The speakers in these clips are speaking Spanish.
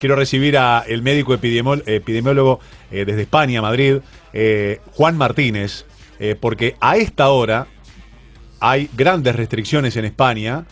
Quiero recibir a el médico epidemiólogo desde España, Madrid, Juan Martínez, porque a esta hora hay grandes restricciones en España,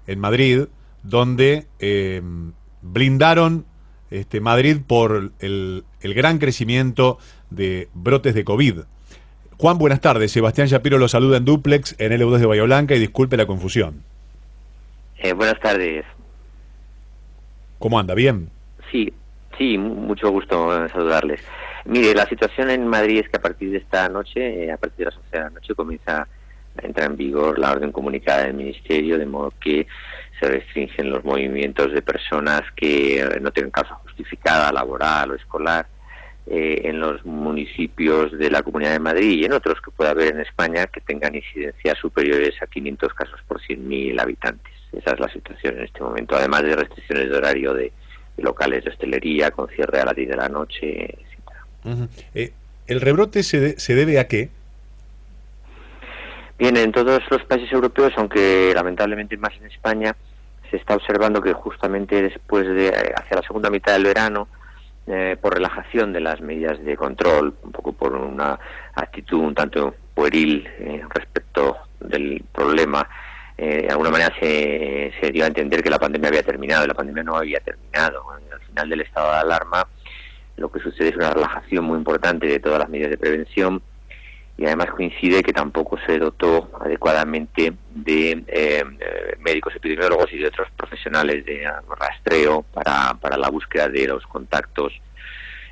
en Madrid, donde blindaron Madrid por el gran crecimiento de brotes de COVID. Juan, buenas tardes. Sebastián Shapiro lo saluda en Duplex, en LU2 de Bahía Blanca, y disculpe la confusión. Buenas tardes. ¿Cómo anda? ¿Bien? Sí, mucho gusto en saludarles. Mire, la situación en Madrid es que a partir de esta noche, a partir de las 11 de la noche, comienza a entrar en vigor la orden comunicada del Ministerio, de modo que se restringen los movimientos de personas que no tengan causa justificada laboral o escolar en los municipios de la Comunidad de Madrid y en otros que pueda haber en España que tengan incidencias superiores a 500 casos por 100.000 habitantes. Esa es la situación en este momento, además de restricciones de horario de locales de hostelería, con cierre a las 10 de la noche, etcétera. ¿El rebrote se debe a qué? Bien, en todos los países europeos, aunque lamentablemente más en España, se está observando que justamente después de, hacia la segunda mitad del verano, por relajación de las medidas de control, un poco por una actitud un tanto pueril respecto del problema, de alguna manera se dio a entender que la pandemia había terminado, y la pandemia no había terminado. Al final del estado de alarma, lo que sucede es una relajación muy importante de todas las medidas de prevención, y además coincide que tampoco se dotó adecuadamente de médicos epidemiólogos y de otros profesionales de rastreo para la búsqueda de los contactos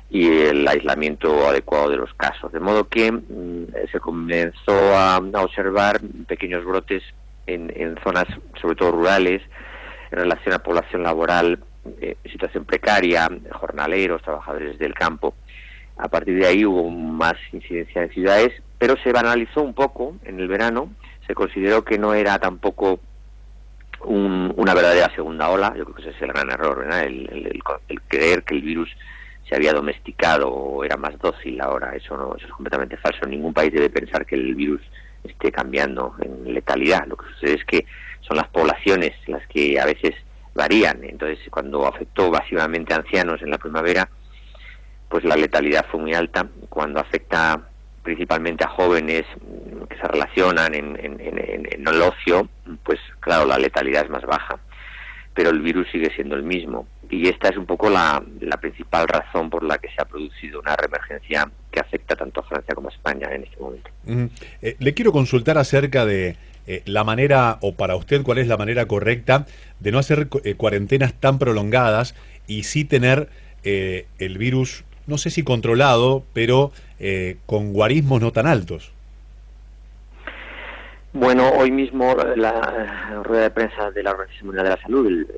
y el aislamiento adecuado de los casos. De modo que se comenzó a observar pequeños brotes en zonas, sobre todo rurales, en relación a población laboral en situación precaria, jornaleros, trabajadores del campo. A partir de ahí hubo más incidencia en ciudades, pero se banalizó un poco en el verano. Se consideró que no era tampoco una verdadera segunda ola. Yo creo que ese es el gran error, ¿verdad? El creer que el virus se había domesticado o era más dócil ahora. Eso es completamente falso. Ningún país debe pensar que el virus esté cambiando en letalidad. Lo que sucede es que son las poblaciones las que a veces varían. Entonces, cuando afectó masivamente a ancianos en la primavera, pues la letalidad fue muy alta. Cuando afecta principalmente a jóvenes que se relacionan en el ocio, pues claro, la letalidad es más baja, pero el virus sigue siendo el mismo. Y esta es un poco la principal razón por la que se ha producido una reemergencia que afecta tanto a Francia como a España en este momento. Le quiero consultar acerca de la manera, o para usted, cuál es la manera correcta de no hacer cuarentenas tan prolongadas y sí tener el virus, no sé si controlado, pero con guarismos no tan altos. Bueno, hoy mismo la rueda de prensa de la Organización Mundial de la Salud, el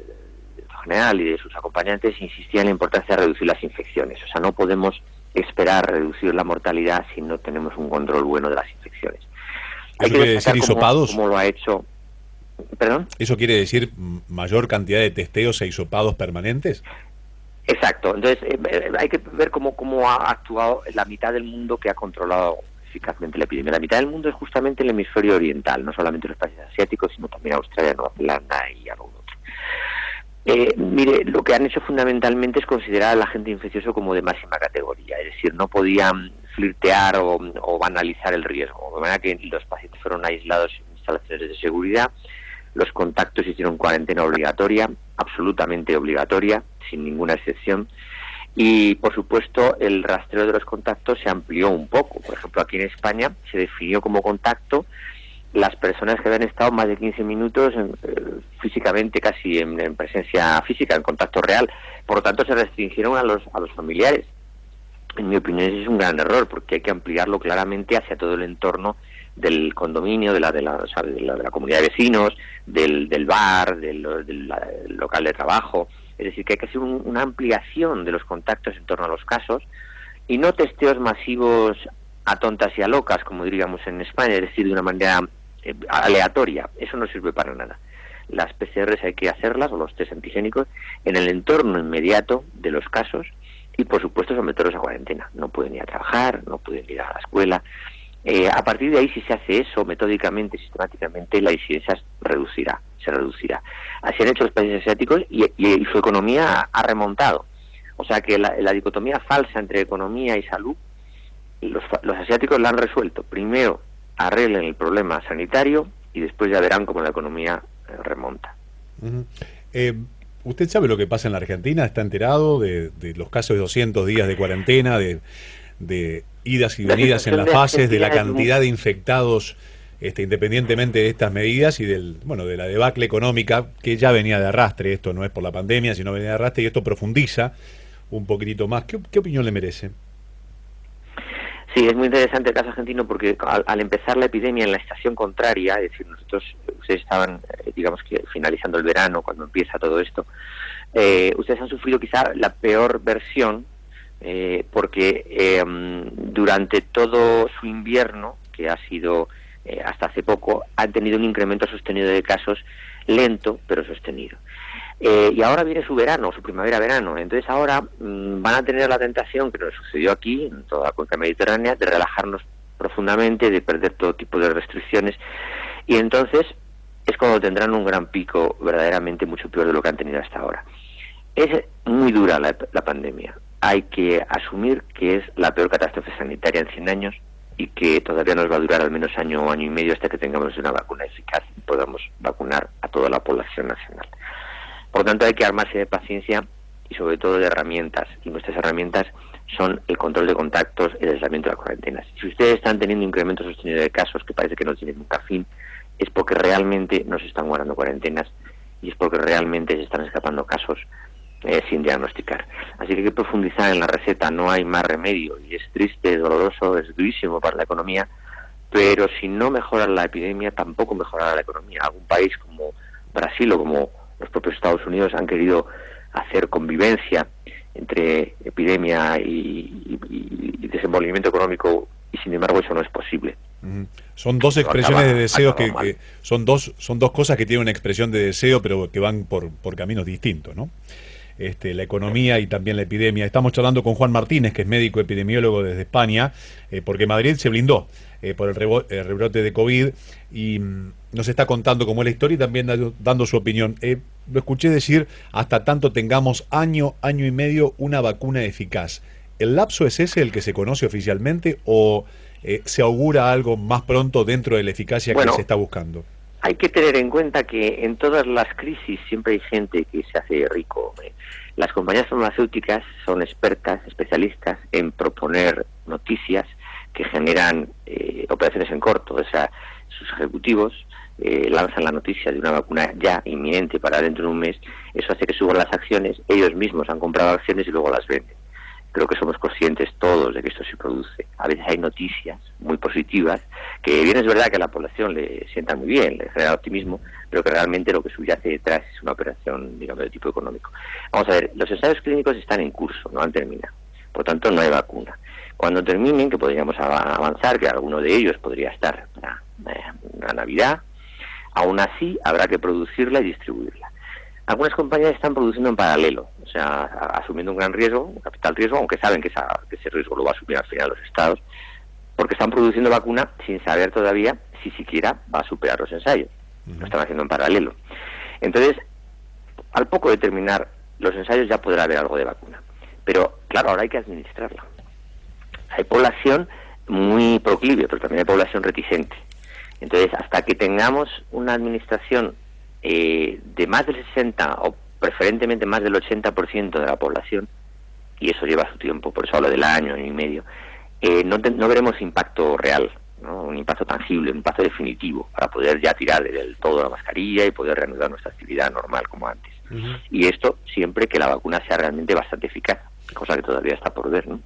general y de sus acompañantes, insistía en la importancia de reducir las infecciones. O sea, no podemos esperar reducir la mortalidad si no tenemos un control bueno de las infecciones. ¿Eso quiere decir hisopados? ¿Cómo lo ha hecho? ¿Perdón? ¿Eso quiere decir mayor cantidad de testeos e hisopados permanentes? Exacto. Entonces, hay que ver cómo ha actuado la mitad del mundo que ha controlado eficazmente la epidemia. La mitad del mundo es justamente el hemisferio oriental, no solamente los países asiáticos, sino también Australia, Nueva Zelanda y algún otro. Mire, lo que han hecho fundamentalmente es considerar al agente infeccioso como de máxima categoría, es decir, no podían flirtear o banalizar el riesgo, de manera que los pacientes fueron aislados en instalaciones de seguridad, los contactos hicieron cuarentena obligatoria, absolutamente obligatoria, sin ninguna excepción, y por supuesto el rastreo de los contactos se amplió un poco. Por ejemplo, aquí en España se definió como contacto las personas que habían estado más de 15 minutos físicamente, casi en presencia física, en contacto real. Por lo tanto, se restringieron a los familiares. En mi opinión, ese es un gran error, porque hay que ampliarlo claramente hacia todo el entorno del condominio, de la comunidad de vecinos, del bar, del local de trabajo. Es decir, que hay que hacer una ampliación de los contactos en torno a los casos y no testeos masivos a tontas y a locas, como diríamos en España, es decir, de una manera aleatoria. Eso no sirve para nada. Las PCRs hay que hacerlas, o los test antigénicos, en el entorno inmediato de los casos y, por supuesto, someterlos a cuarentena. No pueden ir a trabajar, no pueden ir a la escuela. A partir de ahí, si se hace eso metódicamente, sistemáticamente, la incidencia se reducirá. Así han hecho los países asiáticos y su economía ha remontado. O sea que la dicotomía falsa entre economía y salud, los asiáticos la han resuelto. Primero arreglen el problema sanitario y después ya verán cómo la economía remonta. Uh-huh. ¿Usted sabe lo que pasa en la Argentina? ¿Está enterado de los casos de 200 días de cuarentena, de idas y venidas en las fases, de la cantidad de infectados, independientemente de estas medidas y de la debacle económica que ya venía de arrastre? Esto no es por la pandemia, sino venía de arrastre, y esto profundiza un poquitito más. ¿Qué opinión le merece? Sí, es muy interesante el caso argentino porque al empezar la epidemia en la estación contraria, es decir, ustedes estaban, digamos que finalizando el verano cuando empieza todo esto, ustedes han sufrido quizá la peor versión porque durante todo su invierno, que ha sido hasta hace poco, han tenido un incremento sostenido de casos lento pero sostenido. Y ahora viene su verano, su primavera-verano. Entonces ahora van a tener la tentación, que nos sucedió aquí, en toda la cuenca mediterránea, de relajarnos profundamente, de perder todo tipo de restricciones. Y entonces es cuando tendrán un gran pico verdaderamente mucho peor de lo que han tenido hasta ahora. Es muy dura la pandemia. Hay que asumir que es la peor catástrofe sanitaria en 100 años y que todavía nos va a durar al menos año o año y medio hasta que tengamos una vacuna eficaz y podamos vacunar a toda la población nacional. Por lo tanto, hay que armarse de paciencia y sobre todo de herramientas. Y nuestras herramientas son el control de contactos, el aislamiento de las cuarentenas. Si ustedes están teniendo incrementos sostenidos de casos que parece que no tienen nunca fin, es porque realmente no se están guardando cuarentenas y es porque realmente se están escapando casos sin diagnosticar. Así que hay que profundizar en la receta, no hay más remedio. Y es triste, doloroso, es durísimo para la economía, pero si no mejora la epidemia, tampoco mejorará la economía. Algún país como Brasil o como los propios Estados Unidos han querido hacer convivencia entre epidemia y desenvolvimiento económico y sin embargo eso no es posible. Son dos expresiones de deseos que son dos cosas que tienen una expresión de deseo pero que van por caminos distintos, ¿no? La economía y también la epidemia. Estamos charlando con Juan Martínez, que es médico epidemiólogo desde España, porque Madrid se blindó por el rebrote de COVID y nos está contando cómo es la historia y también dando su opinión. Lo escuché decir, hasta tanto tengamos año y medio una vacuna eficaz. ¿El lapso es ese el que se conoce oficialmente o se augura algo más pronto dentro de la eficacia que se está buscando? Hay que tener en cuenta que en todas las crisis siempre hay gente que se hace rico. Las compañías farmacéuticas son expertas, especialistas en proponer noticias que generan operaciones en corto. O sea, sus ejecutivos lanzan la noticia de una vacuna ya inminente para dentro de un mes. Eso hace que suban las acciones. Ellos mismos han comprado acciones y luego las venden. Creo que somos conscientes todos de que esto se produce. A veces hay noticias muy positivas, que bien es verdad que a la población le sientan muy bien, le genera optimismo, pero que realmente lo que subyace detrás es una operación, digamos, de tipo económico. Vamos a ver, los ensayos clínicos están en curso, no han terminado. Por tanto, no hay vacuna. Cuando terminen, que podríamos avanzar, que alguno de ellos podría estar para Navidad, aún así habrá que producirla y distribuirla. Algunas compañías están produciendo en paralelo, o sea, asumiendo un gran riesgo, un capital riesgo, aunque saben que ese riesgo lo va a asumir al final los estados, porque están produciendo vacuna sin saber todavía si siquiera va a superar los ensayos. Lo están haciendo en paralelo. Entonces, al poco de terminar los ensayos ya podrá haber algo de vacuna. Pero, claro, ahora hay que administrarla. Hay población muy proclive, pero también hay población reticente. Entonces, hasta que tengamos una administración de más del 60% o preferentemente más del 80% de la población, y eso lleva su tiempo, por eso hablo del año y medio, no veremos impacto real, ¿no? Un impacto tangible, un impacto definitivo, para poder ya tirar del todo la mascarilla y poder reanudar nuestra actividad normal como antes. Y esto siempre que la vacuna sea realmente bastante eficaz, cosa que todavía está por ver, ¿no?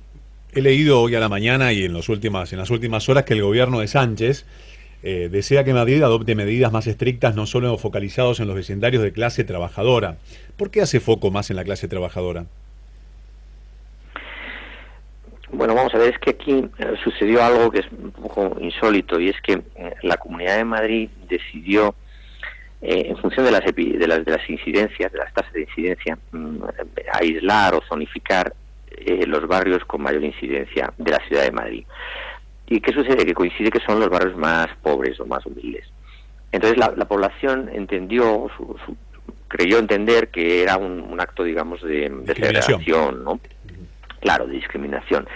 He leído hoy a la mañana y en las últimas horas que el gobierno de Sánchez desea que Madrid adopte medidas más estrictas, no solo focalizados en los vecindarios de clase trabajadora. ¿Por qué hace foco más en la clase trabajadora? Bueno, vamos a ver, es que aquí sucedió algo que es un poco insólito, y es que la Comunidad de Madrid decidió, en función de las incidencias, de las tasas de incidencia, aislar o zonificar los barrios con mayor incidencia de la ciudad de Madrid. ¿Y qué sucede? Que coincide que son los barrios más pobres o más humildes. Entonces la población entendió, su creyó entender que era un acto, digamos, de segregación, ¿no? Claro, de discriminación.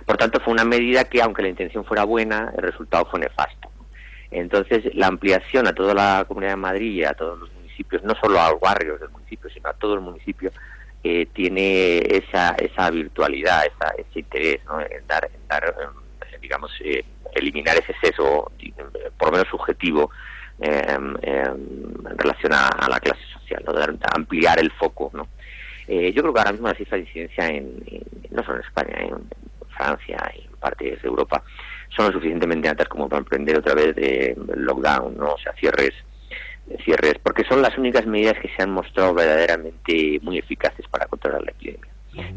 Por tanto, fue una medida que, aunque la intención fuera buena, el resultado fue nefasto. Entonces, la ampliación a toda la Comunidad de Madrid y a todos los municipios, no solo a los barrios del municipio, sino a todo el municipio, tiene esa virtualidad, ese interés, ¿no? en dar digamos, eliminar ese sesgo, por lo menos subjetivo, en relación a la clase social, ¿no? Ampliar el foco, ¿no? Yo creo que ahora mismo las cifras de incidencia no solo en España, en Francia y en partes de Europa son lo suficientemente altas como para emprender otra vez de lockdown, ¿no? O sea, cierres, porque son las únicas medidas que se han mostrado verdaderamente muy eficaces para controlar la epidemia.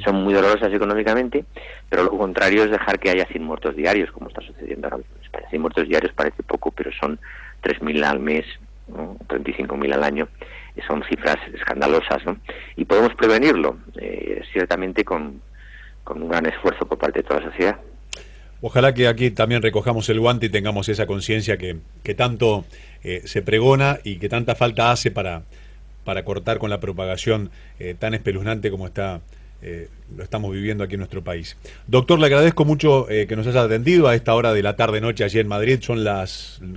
Son muy dolorosas económicamente, pero lo contrario es dejar que haya 100 muertos diarios, como está sucediendo ahora mismo en España. 100 muertos diarios parece poco, pero son 3.000 al mes, ¿no? 35.000 al año. Son cifras escandalosas, ¿no? Y podemos prevenirlo, ciertamente con un gran esfuerzo por parte de toda la sociedad. Ojalá que aquí también recojamos el guante y tengamos esa conciencia que tanto se pregona y que tanta falta hace para cortar con la propagación tan espeluznante como lo estamos viviendo aquí en nuestro país. Doctor, le agradezco mucho que nos haya atendido a esta hora de la tarde-noche allí en Madrid. Son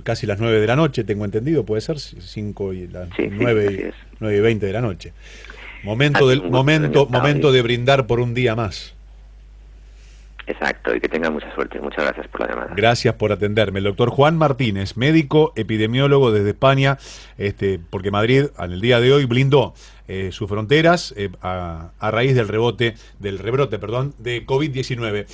casi las 9 de la noche, tengo entendido, ¿puede ser? 5 y las 9 y 20 de la noche. Momento de brindar por un día más. Exacto, y que tenga mucha suerte. Muchas gracias por la llamada. Gracias por atenderme. El doctor Juan Martínez, médico epidemiólogo desde España, porque Madrid, en el día de hoy, blindó sus fronteras a raíz del rebrote de COVID-19.